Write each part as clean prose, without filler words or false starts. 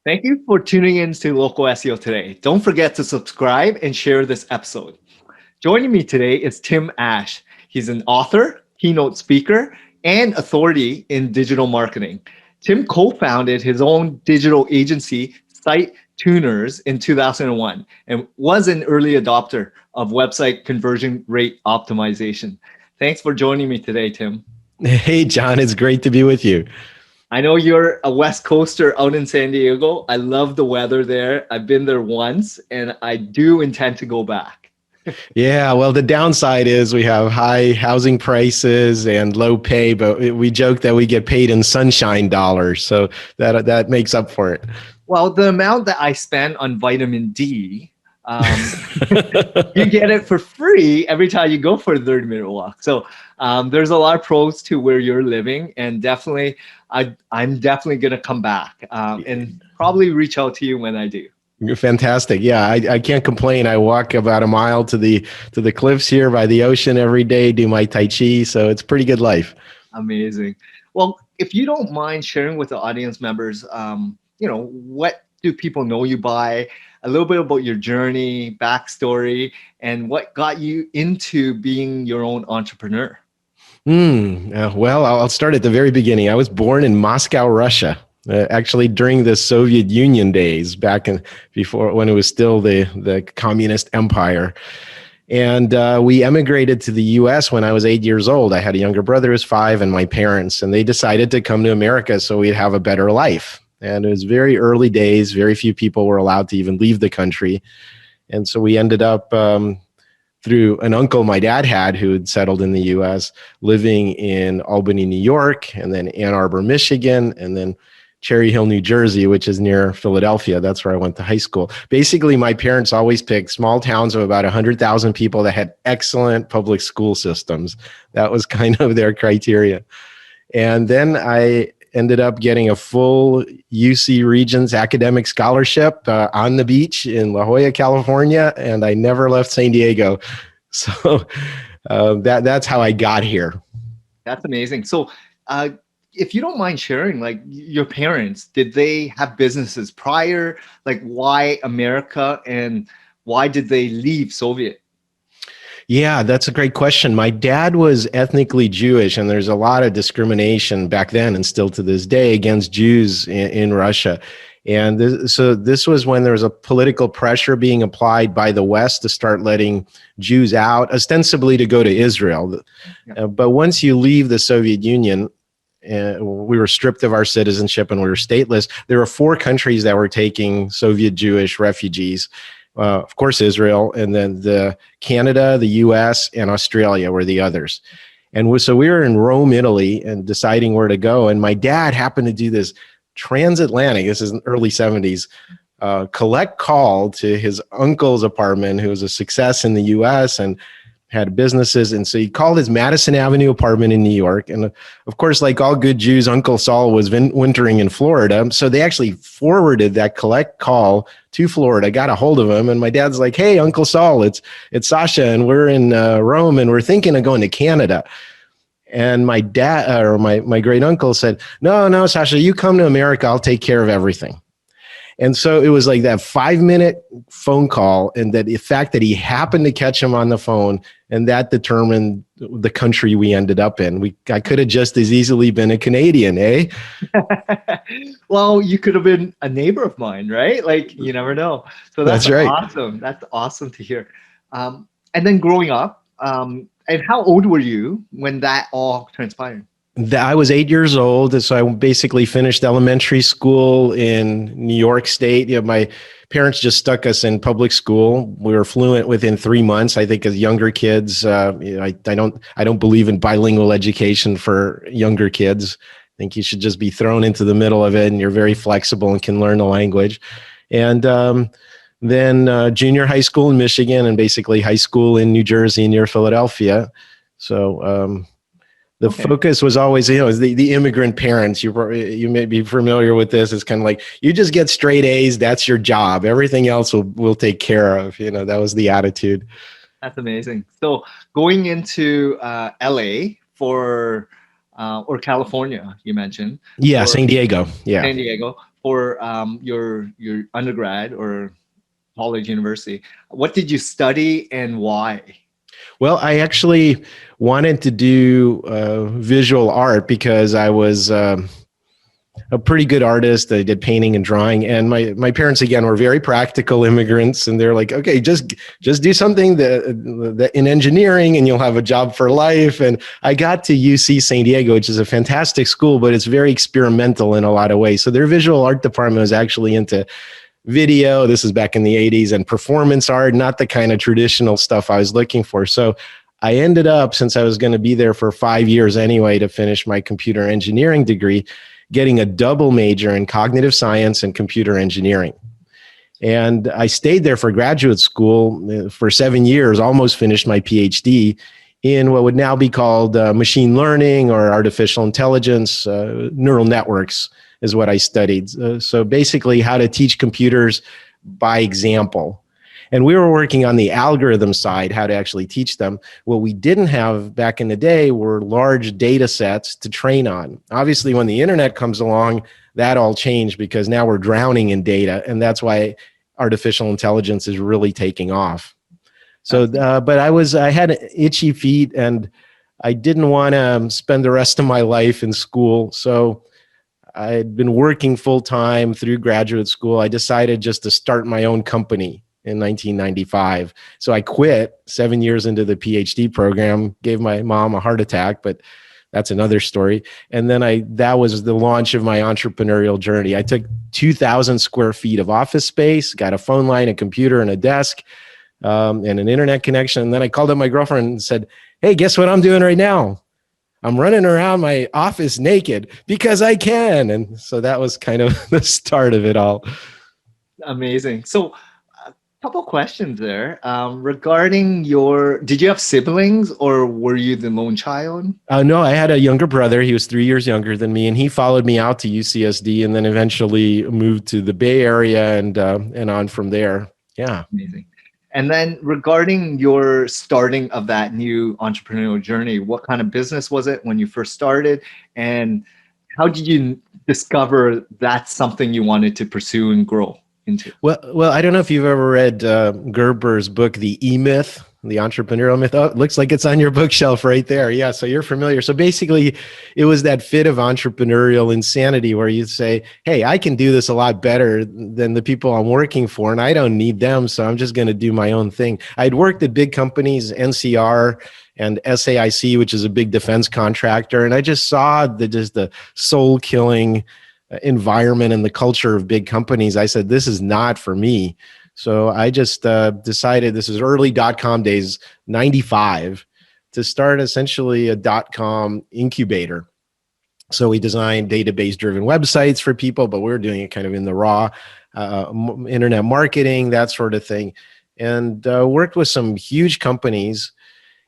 Thank you for tuning in to Local SEO today. Don't forget to subscribe and share this episode. Joining me today is Tim Ash. He's an author, keynote speaker, and authority in digital marketing. Tim co-founded his own digital agency, Site Tuners, in 2001 and was an early adopter of website conversion rate optimization. Thanks for joining me today, Tim. Hey, John, it's great to be with you. I know you're a West Coaster out in San Diego. I love the weather there. I've been there once and I do intend to go back. Yeah, well, the downside is we have high housing prices and low pay, but we joke that we get paid in sunshine dollars, so that makes up for it. Well, the amount that I spend on vitamin D, you get it for free every time you go for a 30-minute walk. So there's a lot of pros to where you're living, and definitely, I'm definitely going to come back and probably reach out to you when I do. You're fantastic. Yeah, I can't complain. I walk about a mile to the cliffs here by the ocean every day, do my Tai Chi. So it's a pretty good life. Amazing. Well, if you don't mind sharing with the audience members, what do people know you by? A little bit about your journey, backstory, and what got you into being your own entrepreneur. Well, I'll start at the very beginning. I was born in Moscow, Russia. Actually, during the Soviet Union days, back in before when it was still the communist empire, and we emigrated to the U.S. when I was 8 years old. I had a younger brother who was 5, and my parents, and they decided to come to America so we'd have a better life. And it was very early days; very few people were allowed to even leave the country, and so we ended up through an uncle my dad had who had settled in the U.S., living in Albany, New York, and then Ann Arbor, Michigan, and then Cherry Hill, New Jersey, which is near Philadelphia. That's where I went to high school. Basically, my parents always picked small towns of about 100,000 people that had excellent public school systems. That was kind of their criteria. And then I ended up getting a full UC Regents academic scholarship on the beach in La Jolla, California, and I never left San Diego. So that's how I got here. That's amazing. So, if you don't mind sharing, like your parents, did they have businesses prior? Like, why America and why did they leave Soviet? Yeah, that's a great question. My dad was ethnically Jewish, and there's a lot of discrimination back then and still to this day against Jews in Russia. And so this was when there was a political pressure being applied by the West to start letting Jews out, ostensibly to go to Israel. Yeah. But once you leave the Soviet Union, we were stripped of our citizenship and we were stateless. There were 4 countries that were taking Soviet Jewish refugees. Of course, Israel, and then Canada, the U.S., and Australia were the others. And so we were in Rome, Italy, and deciding where to go. And my dad happened to do this transatlantic, this is in the early 70s, collect call to his uncle's apartment, who was a success in the U.S., and had businesses. And so he called his Madison Avenue apartment in New York. And of course, like all good Jews, Uncle Saul was wintering in Florida. So they actually forwarded that collect call to Florida, got a hold of him. And my dad's like, "Hey, Uncle Saul, it's Sasha, and we're in Rome, and we're thinking of going to Canada." And my dad, or my great uncle said, no, Sasha, you come to America. I'll take care of everything. And so it was like that 5-minute phone call, and that the fact that he happened to catch him on the phone, and that determined the country we ended up in. I could have just as easily been a Canadian, eh? Well, you could have been a neighbor of mine, right? Like, you never know. So that's right. awesome. That's awesome to hear. And then growing up, and how old were you when that all transpired? I was 8 years old, so I basically finished elementary school in New York State. My parents just stuck us in public school. We were fluent within 3 months. I think as younger kids, I don't believe in bilingual education for younger kids. I think you should just be thrown into the middle of it, and you're very flexible and can learn the language. And then junior high school in Michigan, and basically high school in New Jersey near Philadelphia. So the focus was always, the immigrant parents. You may be familiar with this. It's kind of like, you just get straight A's. That's your job. Everything else we'll take care of. That was the attitude. That's amazing. So going into LA or California, you mentioned. Yeah, San Diego. Yeah. San Diego for your undergrad or college, university, what did you study and why? Well, I actually wanted to do visual art because I was a pretty good artist. I did painting and drawing, and my parents again were very practical immigrants, and they're like, okay, just do something that in engineering, and you'll have a job for life. And I got to UC San Diego, which is a fantastic school, but it's very experimental in a lot of ways. So their visual art department was actually into video. This is back in the 80s, and performance art, not the kind of traditional stuff I was looking for. So I ended up, since I was going to be there for 5 years anyway to finish my computer engineering degree, getting a double major in cognitive science and computer engineering. And I stayed there for graduate school for 7 years, almost finished my PhD in what would now be called machine learning or artificial intelligence, neural networks is what I studied. So basically how to teach computers by example. And we were working on the algorithm side, how to actually teach them. What we didn't have back in the day were large data sets to train on. Obviously, when the internet comes along, that all changed because now we're drowning in data. And that's why artificial intelligence is really taking off. So, but I had itchy feet and I didn't want to spend the rest of my life in school. So I had been working full time through graduate school. I decided just to start my own company in 1995. So I quit 7 years into the PhD program, gave my mom a heart attack, but that's another story. And then that was the launch of my entrepreneurial journey. I took 2,000 square feet of office space, got a phone line, a computer, and a desk, and an internet connection. And then I called up my girlfriend and said, hey, guess what I'm doing right now? I'm running around my office naked because I can. And so that was kind of the start of it all. Amazing. So a couple questions there. Regarding did you have siblings or were you the lone child? No, I had a younger brother. He was 3 years younger than me, and he followed me out to UCSD and then eventually moved to the Bay Area and on from there. Yeah. Amazing. And then regarding your starting of that new entrepreneurial journey, what kind of business was it when you first started? And how did you discover that's something you wanted to pursue and grow into? Well, I don't know if you've ever read Gerber's book, The E-Myth, the entrepreneurial myth. Oh, it looks like it's on your bookshelf right there. Yeah, so you're familiar. So basically, it was that fit of entrepreneurial insanity where you say, hey, I can do this a lot better than the people I'm working for, and I don't need them, so I'm just going to do my own thing. I'd worked at big companies, NCR and SAIC, which is a big defense contractor, and I just saw the soul-killing environment and the culture of big companies. I said, this is not for me. So I just decided, this is early .com days, 95, to start essentially a .com incubator. So we designed database-driven websites for people, but we were doing it kind of in the raw, internet marketing, that sort of thing, and worked with some huge companies,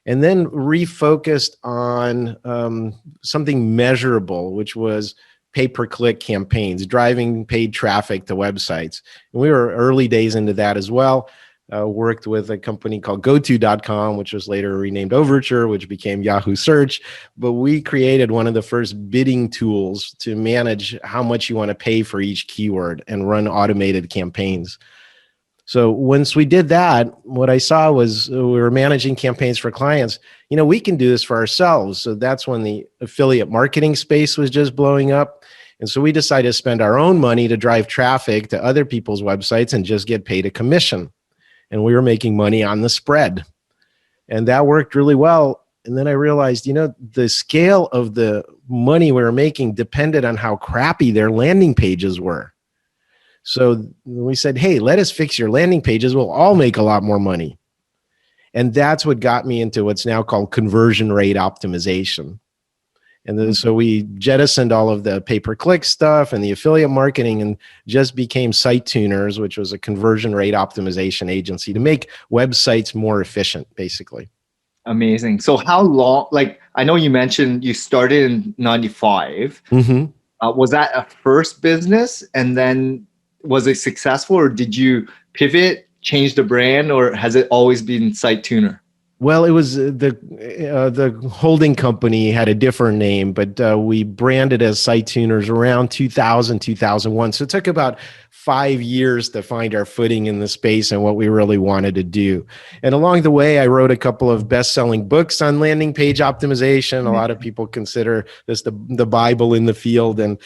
and then refocused on something measurable, which was pay-per-click campaigns, driving paid traffic to websites. And we were early days into that as well. Worked with a company called GoTo.com, which was later renamed Overture, which became Yahoo Search. But we created one of the first bidding tools to manage how much you want to pay for each keyword and run automated campaigns. So once we did that, what I saw was we were managing campaigns for clients. You know, we can do this for ourselves. So that's when the affiliate marketing space was just blowing up. And so we decided to spend our own money to drive traffic to other people's websites and just get paid a commission. And we were making money on the spread. And that worked really well. And then I realized, you know, the scale of the money we were making depended on how crappy their landing pages were. So we said, hey, let us fix your landing pages. We'll all make a lot more money. And that's what got me into what's now called conversion rate optimization. And then so we jettisoned all of the pay-per-click stuff and the affiliate marketing and just became Site Tuners, which was a conversion rate optimization agency to make websites more efficient, basically. Amazing. So how long, like, I know you mentioned you started in 95. Mm-hmm. Was that a first business? And then was it successful, or did you pivot, change the brand, or has it always been Site Tuner? Well, it was the holding company had a different name, but we branded as Site Tuners around 2000, 2001. So it took about 5 years to find our footing in the space and what we really wanted to do. And along the way, I wrote a couple of best-selling books on landing page optimization. A lot of people consider this the Bible in the field, and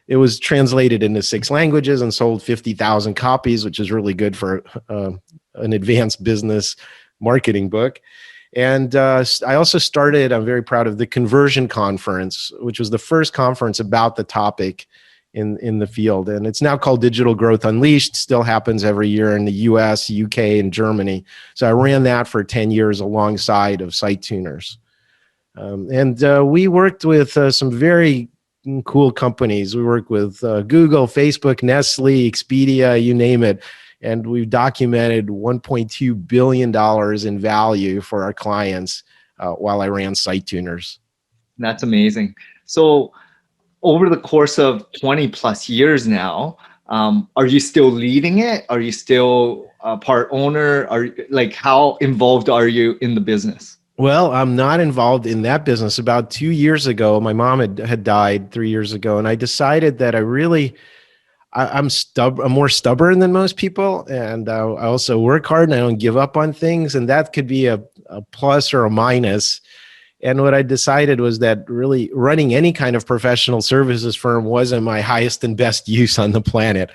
it was translated into 6 languages and sold 50,000 copies, which is really good for an advanced business marketing book. And I also started, I'm very proud of the Conversion Conference, which was the first conference about the topic in the field. And it's now called Digital Growth Unleashed, still happens every year in the US, UK, and Germany. So I ran that for 10 years alongside of Site Tuners. And we worked with some very cool companies. We worked with Google, Facebook, Nestle, Expedia, you name it. And we've documented $1.2 billion in value for our clients while I ran Site Tuners. That's amazing. So over the course of 20 plus years now, are you still leading it? Are you still a part owner? Like, how involved are you in the business? Well, I'm not involved in that business. About 2 years ago, my mom had died 3 years ago, and I decided that I'm more stubborn than most people, and I also work hard and I don't give up on things, and that could be a plus or a minus. And what I decided was that really running any kind of professional services firm wasn't my highest and best use on the planet.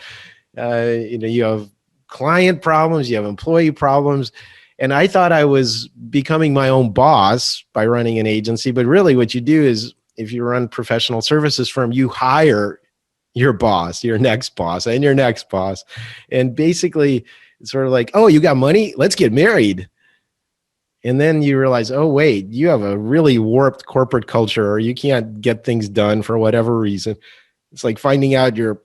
You have client problems, you have employee problems. And I thought I was becoming my own boss by running an agency. But really what you do is, if you run a professional services firm, you hire your boss, your next boss, and your next boss. And basically it's sort of like, oh, you got money? Let's get married. And then you realize, oh, wait, you have a really warped corporate culture, or you can't get things done for whatever reason. It's like finding out your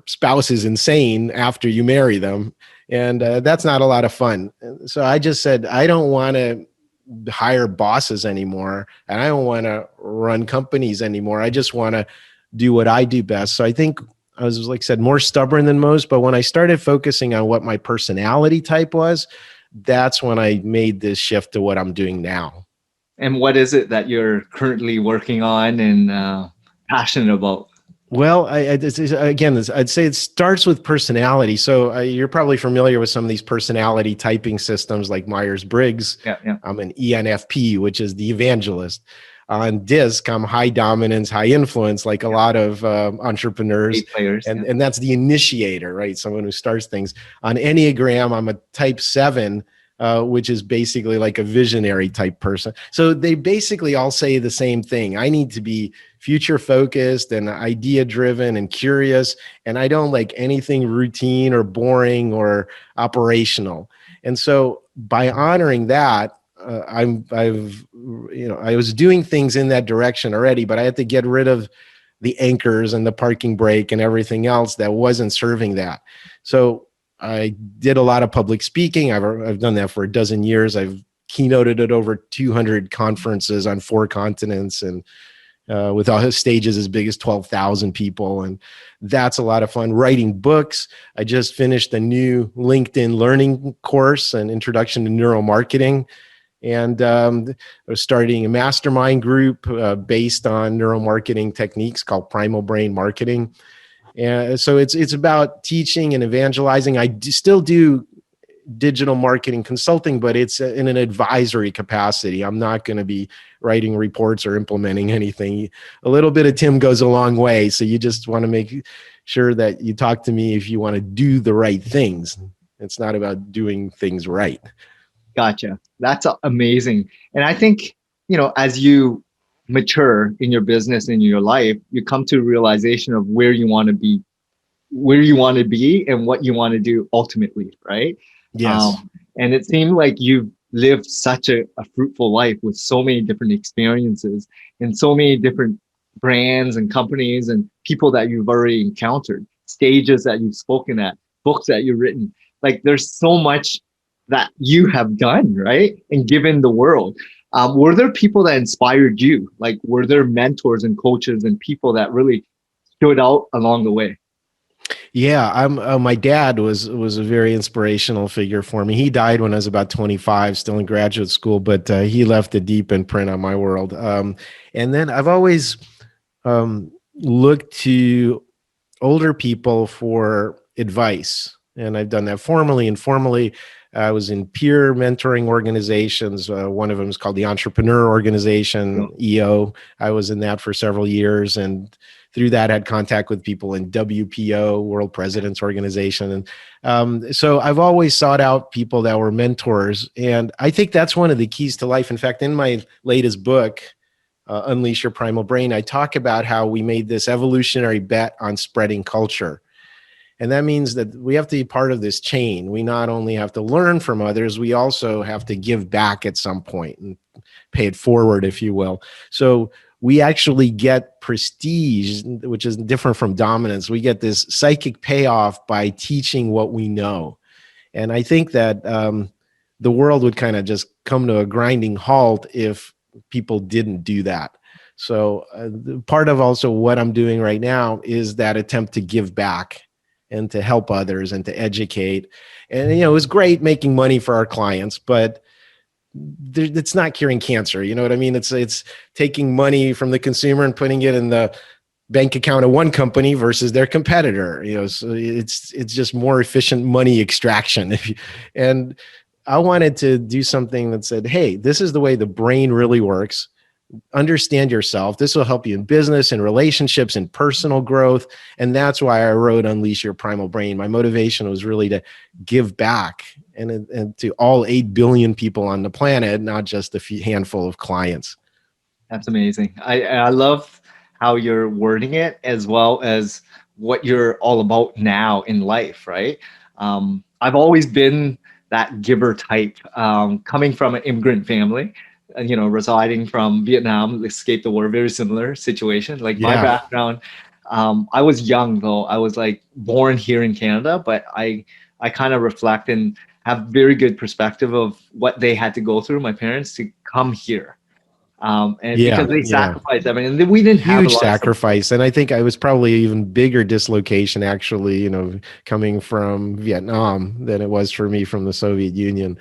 spouse is insane after you marry them. And that's not a lot of fun. So I just said, I don't want to hire bosses anymore. And I don't want to run companies anymore. I just want to do what I do best. So I think I was, like I said, more stubborn than most. But when I started focusing on what my personality type was, that's when I made this shift to what I'm doing now. And what is it that you're currently working on and passionate about? Well, again, I'd say it starts with personality. So you're probably familiar with some of these personality typing systems like Myers-Briggs. Yeah. I'm an ENFP, which is the evangelist. On DISC, I'm high dominance, high influence, like a lot of entrepreneurs. Players, and that's the initiator, right? Someone who starts things. On Enneagram, I'm a type 7, which is basically like a visionary type person. So they basically all say the same thing. I need to be future focused and idea driven and curious. And I don't like anything routine or boring or operational. And so by honoring that, I was doing things in that direction already, but I had to get rid of the anchors and the parking brake and everything else that wasn't serving that. So I did a lot of public speaking. I've done that for a dozen years. I've keynoted at over 200 conferences on 4 continents, and with all his stages as big as 12,000 people. And that's a lot of fun. Writing books. I just finished a new LinkedIn learning course, an introduction to neuromarketing. And I was starting a mastermind group based on neuromarketing techniques called Primal Brain Marketing. And so it's about teaching and evangelizing. I still do digital marketing consulting, but it's in an advisory capacity. I'm not going to be writing reports or implementing anything. A little bit of Tim goes a long way. So you just want to make sure that you talk to me if you want to do the right things. It's not about doing things right. Gotcha. That's amazing. And I think, as you mature in your business, in your life, you come to a realization of where you want to be, and what you want to do ultimately, right? Yes. And it seemed like you've lived such a fruitful life with so many different experiences and so many different brands and companies and people that you've already encountered, stages that you've spoken at, books that you've written. Like, there's so much that you have done, right? And given the world. Were there people that inspired you? Like, were there mentors and coaches and people that really stood out along the way? Yeah, I'm. My dad was a very inspirational figure for me. He died when I was about 25, still in graduate school, but he left a deep imprint on my world. And then I've always looked to older people for advice. And I've done that formally, informally. I was in peer mentoring organizations. One of them is called the Entrepreneur Organization, EO. I was in that for several years. And through that, I had contact with people in WPO, World Presidents Organization. And so I've always sought out people that were mentors. And I think that's one of the keys to life. In fact, in my latest book, Unleash Your Primal Brain, I talk about how we made this evolutionary bet on spreading culture. And that means that we have to be part of this chain. We not only have to learn from others, we also have to give back at some point and pay it forward, if you will. So we actually get prestige, which is different from dominance. We get this psychic payoff by teaching what we know. And I think that the world would kind of just come to a grinding halt if people didn't do that. So part of also what I'm doing right now is that attempt to give back and to help others and to educate. And, you know, it was great making money for our clients, but it's not curing cancer. You know what I mean? It's taking money from the consumer and putting it in the bank account of one company versus their competitor. You know, so it's just more efficient money extraction. And I wanted to do something that said, hey, this is the way the brain really works. Understand yourself. This will help you in business and relationships and personal growth. And that's why I wrote Unleash Your Primal Brain. My motivation was really to give back and to all 8 billion people on the planet, not just a few handful of clients. That's amazing. I love how you're wording it as well as what you're all about now in life, right? I've always been that giver type, coming from an immigrant family, residing from Vietnam, escaped the war, very similar situation. Like my Yeah. background, I was young though. I was like born here in Canada, but I kind of reflect and have very good perspective of what they had to go through, my parents, to come here, and because Yeah. they Yeah. sacrificed everything, and we didn't have a Huge lot of support. sacrifice. And I think I was probably even bigger dislocation, actually, you know, coming from Vietnam than it was for me from the Soviet Union.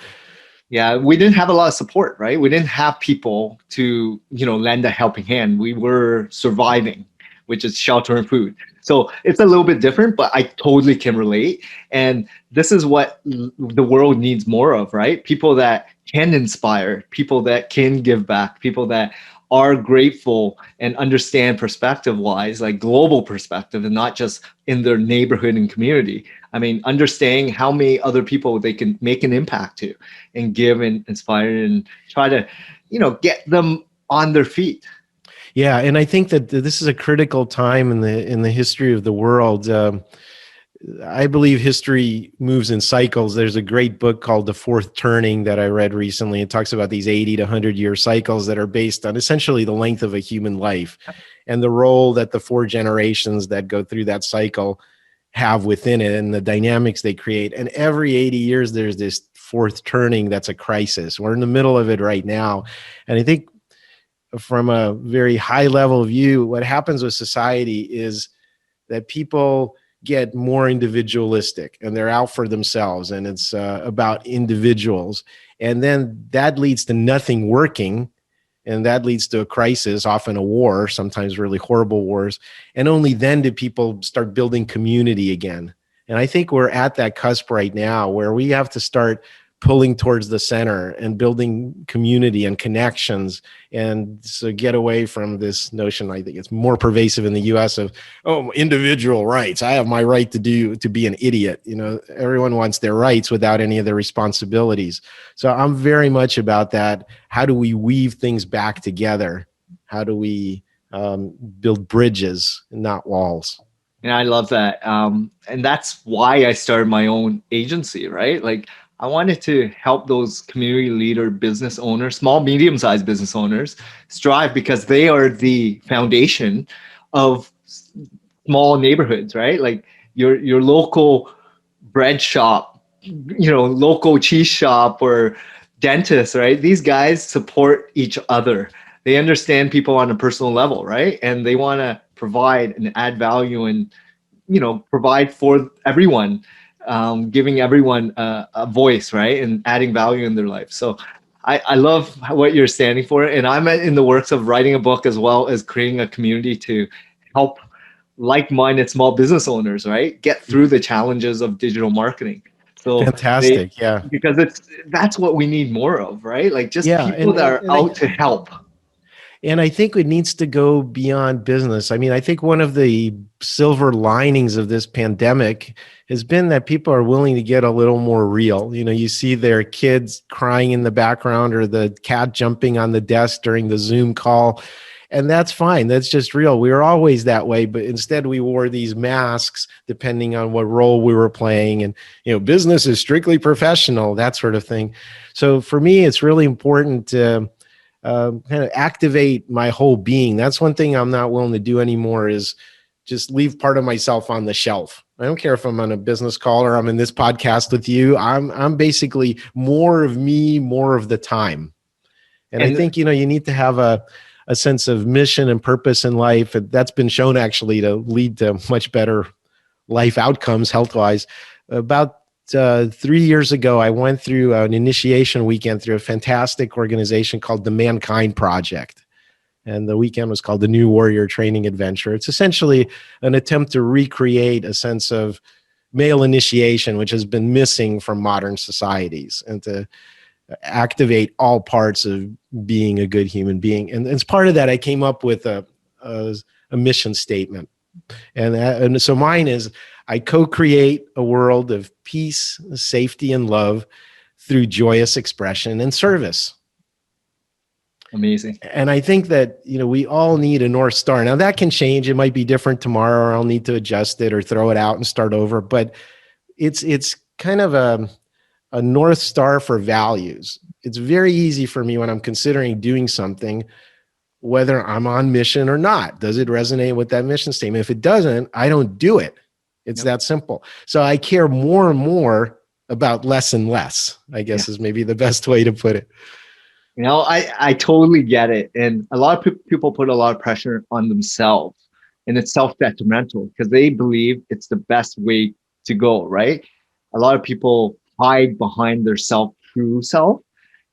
Yeah, we didn't have a lot of support, right? We didn't have people to, lend a helping hand. We were surviving, which is shelter and food. So it's a little bit different, but I totally can relate. And this is what the world needs more of, right? People that can inspire, people that can give back, people that are grateful and understand perspective wise, like global perspective, and not just in their neighborhood and community. I mean, understanding how many other people they can make an impact to and give and inspire and try to, get them on their feet. Yeah, and I think that this is a critical time in the history of the world. I believe history moves in cycles. There's a great book called The Fourth Turning that I read recently. It talks about these 80 to 100-year cycles that are based on essentially the length of a human life and the role that the 4 generations that go through that cycle have within it and the dynamics they create. And every 80 years, there's this fourth turning that's a crisis. We're in the middle of it right now. And I think from a very high level view, what happens with society is that people get more individualistic and they're out for themselves and it's about individuals. And then that leads to nothing working. And that leads to a crisis, often a war, sometimes really horrible wars. And only then do people start building community again. And I think we're at that cusp right now where we have to start pulling towards the center and building community and connections and so get away from this notion. I think it's more pervasive in the US of, oh, individual rights. I have my right to be an idiot. You know, everyone wants their rights without any of their responsibilities. So I'm very much about that. How do we weave things back together? How do we build bridges, not walls? And I love that. And that's why I started my own agency, right? Like I wanted to help those community leader business owners, small, medium-sized business owners strive because they are the foundation of small neighborhoods, right? Like your local bread shop, local cheese shop or dentist, right? These guys support each other. They understand people on a personal level, right? And they want to provide and add value and provide for everyone, giving everyone a voice, right, and adding value in their life. So I love what you're standing for, and I'm in the works of writing a book as well as creating a community to help like-minded small business owners, right, get through the challenges of digital marketing. So they, Fantastic. Yeah. because that's what we need more of, right? Like just Yeah. people that are out to help. And I think it needs to go beyond business. I mean, I think one of the silver linings of this pandemic has been that people are willing to get a little more real. You see their kids crying in the background or the cat jumping on the desk during the Zoom call. And that's fine. That's just real. We were always that way, but instead we wore these masks depending on what role we were playing. And, business is strictly professional, that sort of thing. So for me, it's really important to kind of activate my whole being. That's one thing I'm not willing to do anymore, is just leave part of myself on the shelf. I don't care if I'm on a business call or I'm in this podcast with you. I'm basically more of me, more of the time. And I And think, you need to have a sense of mission and purpose in life. And that's been shown actually to lead to much better life outcomes health wise. About 3 years ago, I went through an initiation weekend through a fantastic organization called the Mankind Project. And the weekend was called the New Warrior Training Adventure. It's essentially an attempt to recreate a sense of male initiation, which has been missing from modern societies, and to activate all parts of being a good human being. And as part of that, I came up with a mission statement. And so mine is, I co-create a world of peace, safety, and love through joyous expression and service. amazing. And I think that, we all need a North Star. Now that can change. It might be different tomorrow, or I'll need to adjust it or throw it out and start over. But it's kind of a North Star for values. It's very easy for me when I'm considering doing something, whether I'm on mission or not. Does it resonate with that mission statement? If it doesn't, I don't do it. It's Yep. that simple. So I care more and more about less and less, I guess, Yeah. is maybe the best way to put it. I totally get it. And a lot of people put a lot of pressure on themselves, and it's self-detrimental because they believe it's the best way to go, right? A lot of people hide behind their true self.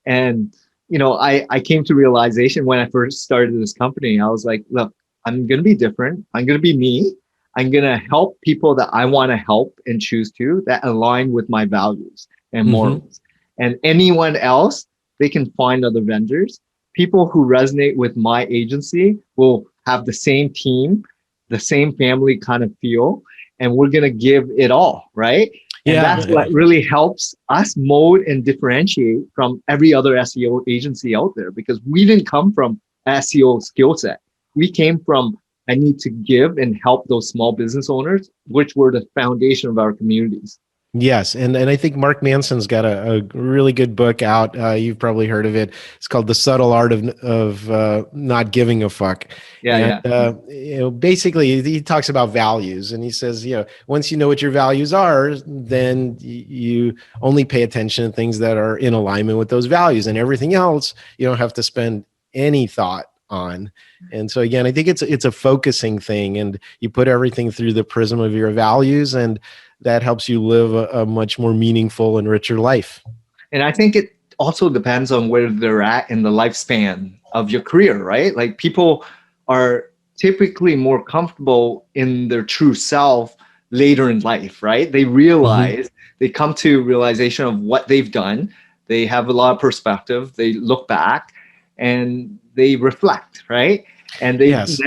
And, I came to realization when I first started this company. I was like, look, I'm going to be different. I'm going to be me. I'm going to help people that I want to help and choose to, that align with my values and Mm-hmm. morals. And anyone else, they can find other vendors. People who resonate with my agency will have the same team, the same family kind of feel, and we're going to give it all, right? And that's Yeah. what really helps us mold and differentiate from every other SEO agency out there, because we didn't come from SEO skill set. We came from, I need to give and help those small business owners, which were the foundation of our communities. Yes, and I think Mark Manson's got a really good book out. You've probably heard of it. It's called The Subtle Art of Not Giving a Fuck. Yeah, And yeah. basically, he talks about values, and he says, once you know what your values are, then you only pay attention to things that are in alignment with those values, and everything else you don't have to spend any thought on. And so again, I think it's a focusing thing, and you put everything through the prism of your values, and that helps you live a much more meaningful and richer life. And I think it also depends on where they're at in the lifespan of your career, right? Like people are typically more comfortable in their true self later in life, right? They Mm-hmm. realize, they come to realization of what they've done. They have a lot of perspective. They look back and they reflect, right? And Yes.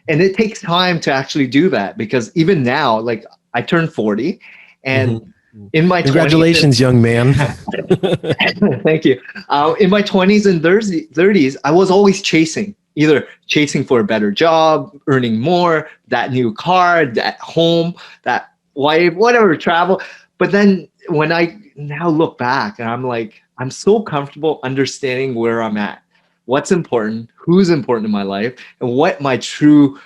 and it takes time to actually do that, because even now, like I turned 40, and Mm-hmm. in my 20s, Congratulations, young man. thank you. In my 20s and 30s, I was always chasing, either chasing for a better job, earning more, that new car, that home, that wife, whatever, travel. But then when I now look back, and I'm like, I'm so comfortable understanding where I'm at, what's important, who's important in my life, and what my true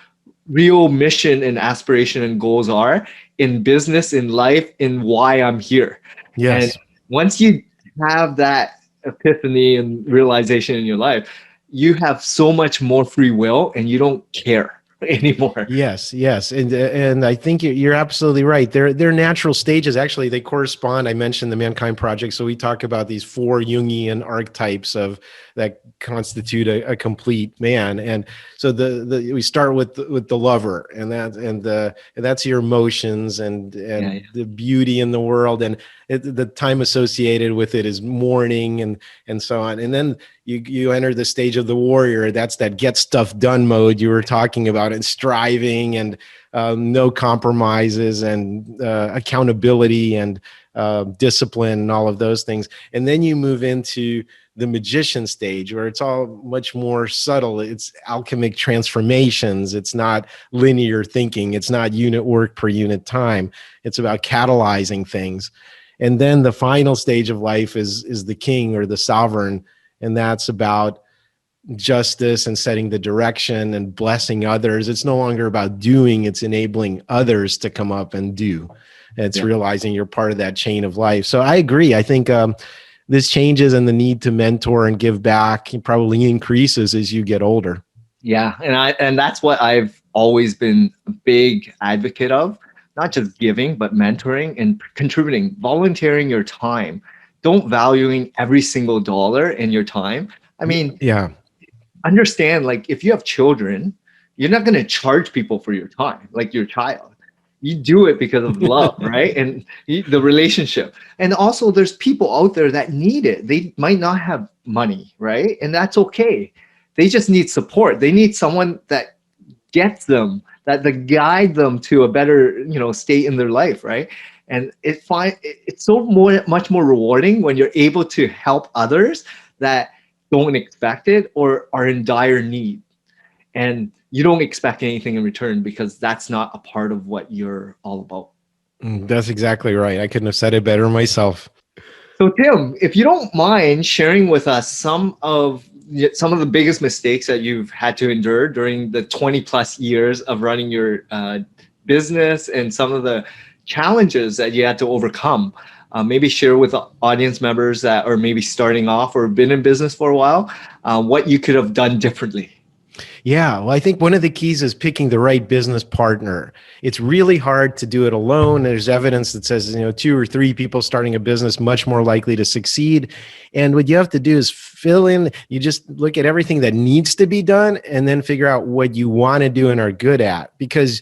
real mission and aspiration and goals are in business, in life, in why I'm here. And Yes. once you have that epiphany and realization in your life, you have so much more free will and you don't care. anymore. Yes, yes, and I think you're absolutely right. They're natural stages. Actually, they correspond. I mentioned the Mankind Project, so we talk about these four Jungian archetypes of that constitute a complete man. And so the we start with the lover, and that's your emotions Yeah, and yeah, the beauty in the world, and the time associated with it is mourning and so on. And then you enter the stage of the warrior. That's that get stuff done mode you were talking about, and striving and no compromises and accountability and discipline and all of those things. And then you move into the magician stage where it's all much more subtle. It's alchemic transformations. It's not linear thinking. It's not unit work per unit time. It's about catalyzing things. And then the final stage of life is the king or the sovereign, and that's about justice and setting the direction and blessing others. It's no longer about doing, it's enabling others to come up and do. It's yeah. realizing you're part of that chain of life. So I agree. I think this changes, and the need to mentor and give back probably increases as you get older. Yeah, and that's what I've always been a big advocate of, not just giving, but mentoring and contributing, volunteering your time. Don't valuing every single dollar in your time. I mean, Yeah. understand, like, if you have children, you're not going to charge people for your time like your child. You do it because of love, right? And the relationship. And also there's people out there that need it. They might not have money, right? And that's okay. They just need support. They need someone that gets them, that guide them to a better, state in their life, right? And it's so much more rewarding when you're able to help others that don't expect it or are in dire need, and you don't expect anything in return because that's not a part of what you're all about. That's exactly right. I couldn't have said it better myself. So Tim, if you don't mind sharing with us some of the biggest mistakes that you've had to endure during the 20 plus years of running your business, and some of the challenges that you had to overcome. Maybe share with the audience members that are maybe starting off or been in business for a while, what you could have done differently. Yeah, well, I think one of the keys is picking the right business partner. It's really hard to do it alone. There's evidence that says, two or three people starting a business much more likely to succeed. And what you have to do is fill in, you just look at everything that needs to be done and then figure out what you want to do and are good at. Because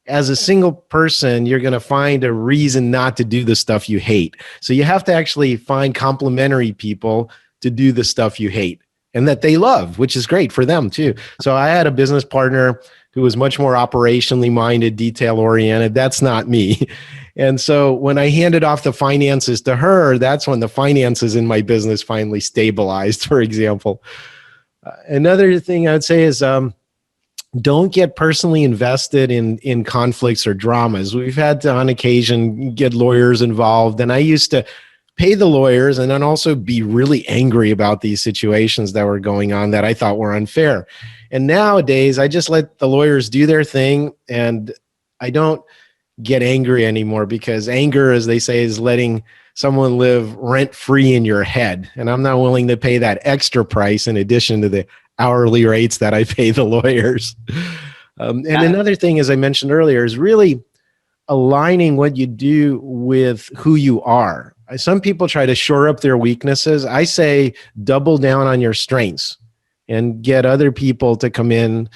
as a single person, you're going to find a reason not to do the stuff you hate. So you have to actually find complementary people to do the stuff you hate and that they love, which is great for them too. So I had a business partner who was much more operationally minded, detail oriented. That's not me. And so when I handed off the finances to her, that's when the finances in my business finally stabilized, for example. Another thing I would say is, don't get personally invested in conflicts or dramas. We've had to, on occasion, get lawyers involved, and I used to pay the lawyers and then also be really angry about these situations that were going on that I thought were unfair. And nowadays, I just let the lawyers do their thing, and I don't get angry anymore, because anger, as they say, is letting someone live rent free in your head. And I'm not willing to pay that extra price in addition to the hourly rates that I pay the lawyers. And Yeah, another thing, as I mentioned earlier, is really aligning what you do with who you are. Some people try to shore up their weaknesses. I say double down on your strengths and get other people to come in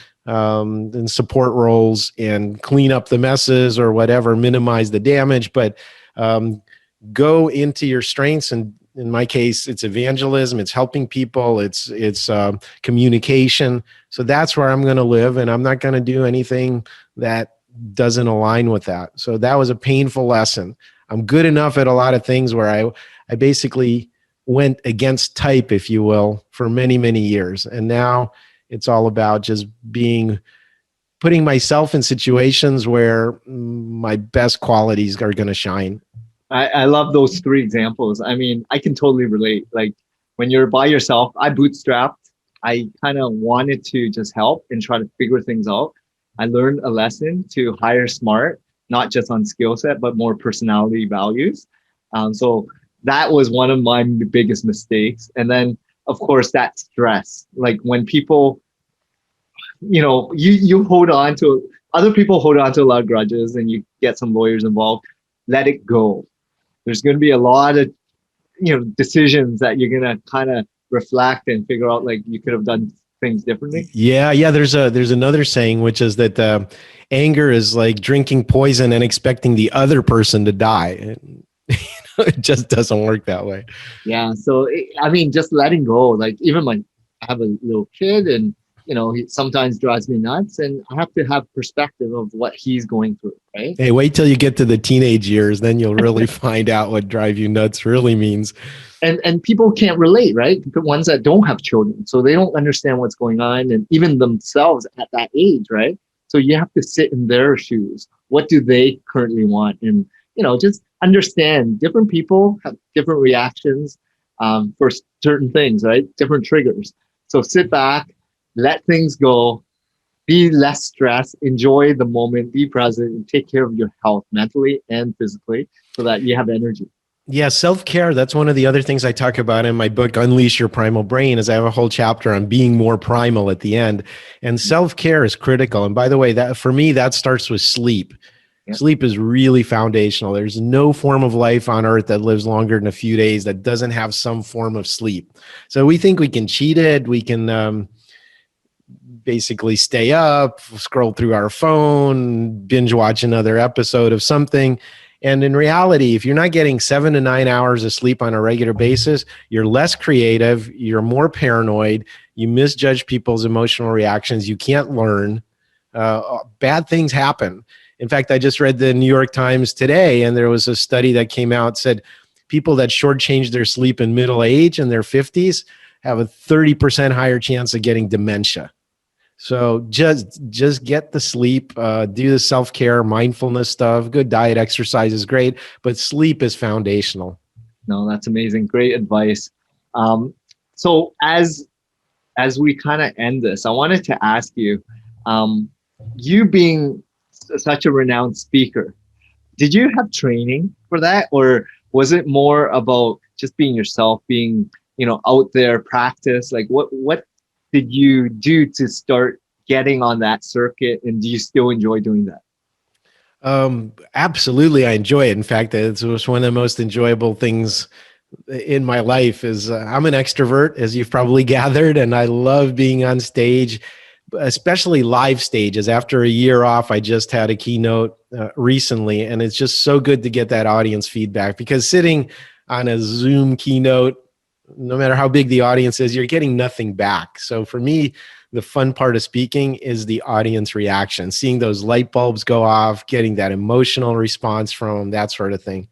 support roles and clean up the messes or whatever, minimize the damage, but go into your strengths. And in my case, it's evangelism, it's helping people, it's communication. So that's where I'm going to live, and I'm not going to do anything that doesn't align with that. So that was a painful lesson. I'm good enough at a lot of things where I basically went against type, if you will, for many, many years. And now it's all about just putting myself in situations where my best qualities are going to shine. I love those three examples. I mean, I can totally relate. Like, when you're by yourself, I bootstrapped. I kind of wanted to just help and try to figure things out. I learned a lesson to hire smart, not just on skill set, but more personality values. So that was one of my biggest mistakes. And then, of course, that stress. Like, when people you hold on to other people hold on to a lot of grudges, and you get some lawyers involved. Let it go. There's going to be a lot of decisions that you're going to kind of reflect and figure out like you could have done things differently. Yeah. There's another saying, which is that anger is like drinking poison and expecting the other person to die. It just doesn't work that way. Yeah. So, I mean, just letting go. Like, even I have a little kid, and, he sometimes drives me nuts, and I have to have perspective of what he's going through, right? Hey, wait till you get to the teenage years, then you'll really find out what drive you nuts really means. And people can't relate, right? The ones that don't have children, so they don't understand what's going on, and even themselves at that age, right? So you have to sit in their shoes. What do they currently want? And just understand different people have different reactions for certain things, right? Different triggers. So sit back, let things go, be less stressed, enjoy the moment, be present, and take care of your health mentally and physically so that you have energy. Yeah, self-care, that's one of the other things I talk about in my book, Unleash Your Primal Brain, is I have a whole chapter on being more primal at the end. And self-care is critical. And by the way, that for me, that starts with sleep. Yeah. Sleep is really foundational. There's no form of life on earth that lives longer than a few days that doesn't have some form of sleep. So we think we can cheat it. We can basically stay up, scroll through our phone, binge watch another episode of something. And in reality, if you're not getting 7 to 9 hours of sleep on a regular basis, you're less creative, you're more paranoid, you misjudge people's emotional reactions, you can't learn. Bad things happen. In fact, I just read the New York Times today, and there was a study that came out said people that shortchange their sleep in middle age in their 50s have a 30% higher chance of getting dementia. So just get the sleep, do the self-care, mindfulness stuff. Good diet, exercise is great, but sleep is foundational. No, that's amazing. Great advice. Um, so as we kind of end this, I wanted to ask you, um, you being such a renowned speaker, did you have training for that, or was it more about just being yourself, being out there, practice? Like, what did you do to start getting on that circuit, and do you still enjoy doing that? Absolutely, I enjoy it. In fact, it was one of the most enjoyable things in my life. Is I'm an extrovert, as you've probably gathered, and I love being on stage, especially live stages. After a year off, I just had a keynote recently, and it's just so good to get that audience feedback, because sitting on a Zoom keynote, no matter how big the audience is, you're getting nothing back. So for me, the fun part of speaking is the audience reaction, seeing those light bulbs go off, getting that emotional response from them, that sort of thing.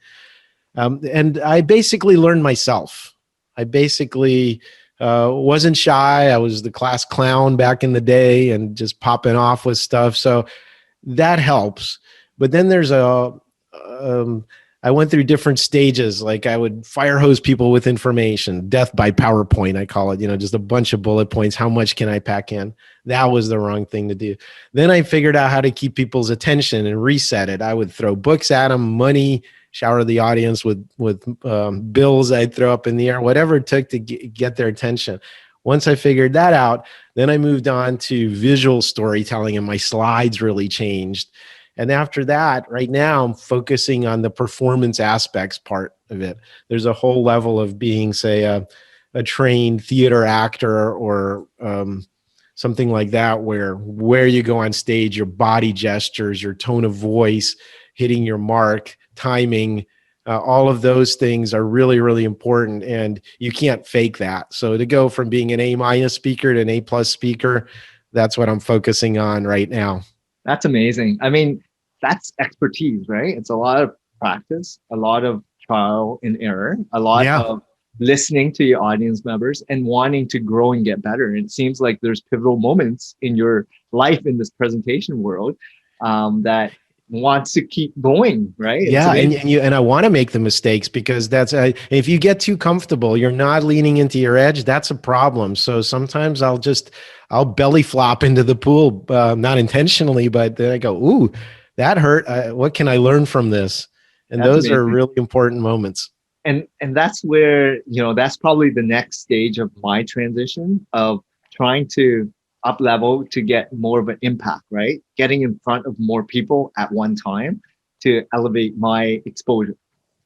And I basically learned myself. I basically wasn't shy. I was the class clown back in the day and just popping off with stuff. So that helps. But then um, I went through different stages. Like I would fire hose people with information, death by PowerPoint, I call it, just a bunch of bullet points. How much can I pack in? That was the wrong thing to do. Then I figured out how to keep people's attention and reset it. I would throw books at them, money, shower the audience with bills I'd throw up in the air, whatever it took to get their attention. Once I figured that out, then I moved on to visual storytelling, and my slides really changed. And after that, right now, I'm focusing on the performance aspects part of it. There's a whole level of being, say, a trained theater actor or something like that, where you go on stage, your body gestures, your tone of voice, hitting your mark, timing, all of those things are really, really important, and you can't fake that. So to go from being an A- speaker to an A+ speaker, that's what I'm focusing on right now. That's amazing. I mean, that's expertise, right? It's a lot of practice, a lot of trial and error, a lot Yeah. of listening to your audience members and wanting to grow and get better. And it seems like there's pivotal moments in your life in this presentation world that wants to keep going, right? It's Yeah, amazing. and I want to make the mistakes, because that's if you get too comfortable, you're not leaning into your edge. That's a problem. So sometimes I'll belly flop into the pool, not intentionally, but then I go, "Ooh, that hurt. What can I learn from this?" And That's those are amazing. really important moments. And that's where, that's probably the next stage of my transition of trying to up level to get more of an impact, right? Getting in front of more people at one time to elevate my exposure.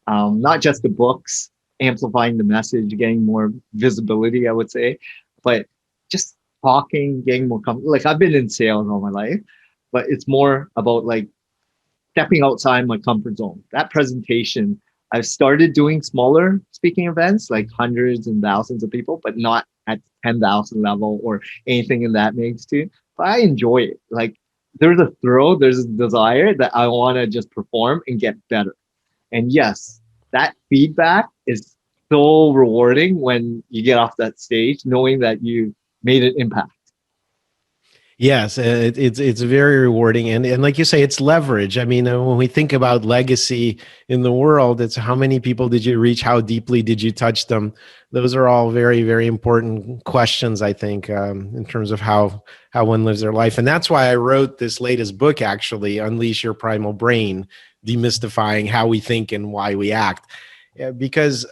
Not just the books, amplifying the message, getting more visibility, I would say, but just talking, getting more comfortable. Like I've been in sales all my life, but it's more about like stepping outside my comfort zone. That presentation, I've started doing smaller speaking events, like hundreds and thousands of people, but not at 10,000 level or anything in that magnitude. But I enjoy it. Like there's a thrill, there's a desire that I want to just perform and get better. And yes, that feedback is so rewarding when you get off that stage, knowing that you made an impact. Yes, it's very rewarding, and like you say, it's leverage. I mean, when we think about legacy in the world, it's how many people did you reach? How deeply did you touch them? Those are all very, very important questions, I think, in terms of how one lives their life. And that's why I wrote this latest book, actually, Unleash Your Primal Brain, demystifying how we think and why we act. Because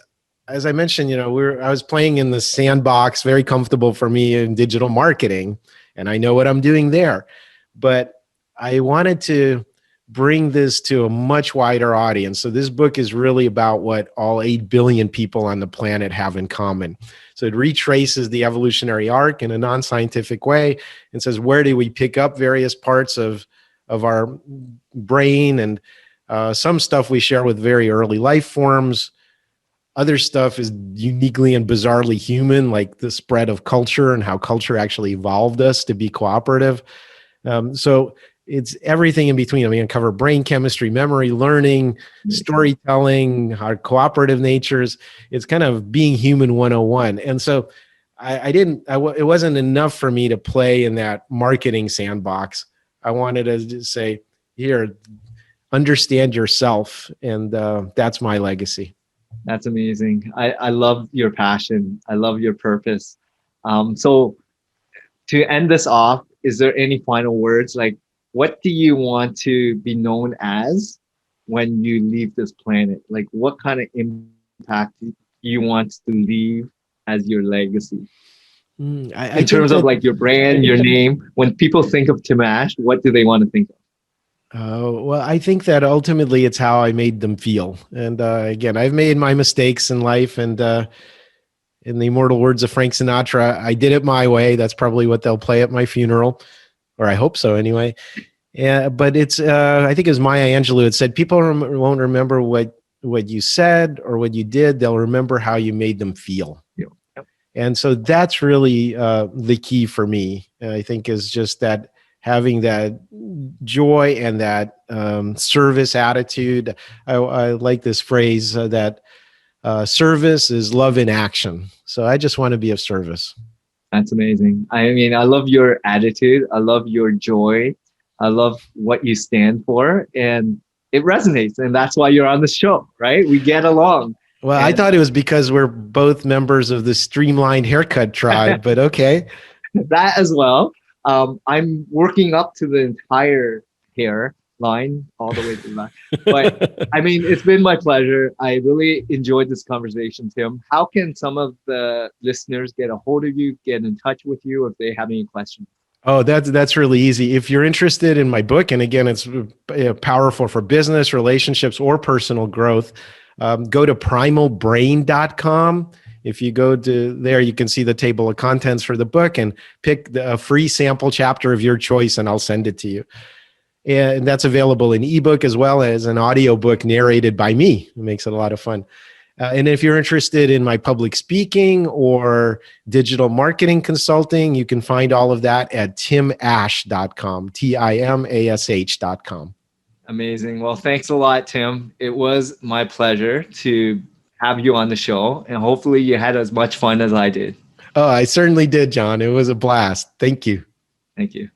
as I mentioned, I was playing in the sandbox, very comfortable for me in digital marketing, and I know what I'm doing there. But I wanted to bring this to a much wider audience. So this book is really about what all 8 billion people on the planet have in common. So it retraces the evolutionary arc in a non-scientific way and says, where do we pick up various parts of our brain, and some stuff we share with very early life forms. Other stuff is uniquely and bizarrely human, like the spread of culture and how culture actually evolved us to be cooperative. So it's everything in between. I mean, cover brain chemistry, memory, learning, storytelling, our cooperative natures. It's kind of being human 101. And so it wasn't enough for me to play in that marketing sandbox. I wanted to just say, here, understand yourself. And that's my legacy. That's amazing. I love your passion. I love your purpose. So to end this off, is there any final words? Like, what do you want to be known as when you leave this planet? Like, what kind of impact do you want to leave as your legacy? I In think terms of that like your brand, your name, when people think of Tim Ash, what do they want to think of? well, I think that ultimately it's how I made them feel. And again, I've made my mistakes in life. And in the immortal words of Frank Sinatra, I did it my way. That's probably what they'll play at my funeral, or I hope so anyway. Yeah, but it's I think it was Maya Angelou. It said people won't remember what you said or what you did. They'll remember how you made them feel. Yeah. Yep. And so that's really the key for me, I think, is just that having that joy and that service attitude. I like this phrase that service is love in action. So I just want to be of service. That's amazing. I mean, I love your attitude. I love your joy. I love what you stand for. And it resonates. And that's why you're on the show, right? We get along. Well, I And thought it was because we're both members of the Streamlined Haircut tribe, but okay. that as well. I'm working up to the entire hair line all the way to the back. But I mean, it's been my pleasure. I really enjoyed this conversation, Tim. How can some of the listeners get a hold of you, get in touch with you if they have any questions? Oh, that's really easy. If you're interested in my book, and again, it's powerful for business, relationships, or personal growth, go to primalbrain.com. If you go to there, you can see the table of contents for the book and pick a free sample chapter of your choice, and I'll send it to you. And that's available in ebook as well as an audiobook narrated by me. It makes it a lot of fun. And if you're interested in my public speaking or digital marketing consulting, you can find all of that at timash.com, TIMASH.com. Amazing. Well, thanks a lot, Tim. It was my pleasure to have you on the show, and hopefully you had as much fun as I did. Oh, I certainly did, John. It was a blast. Thank you. Thank you.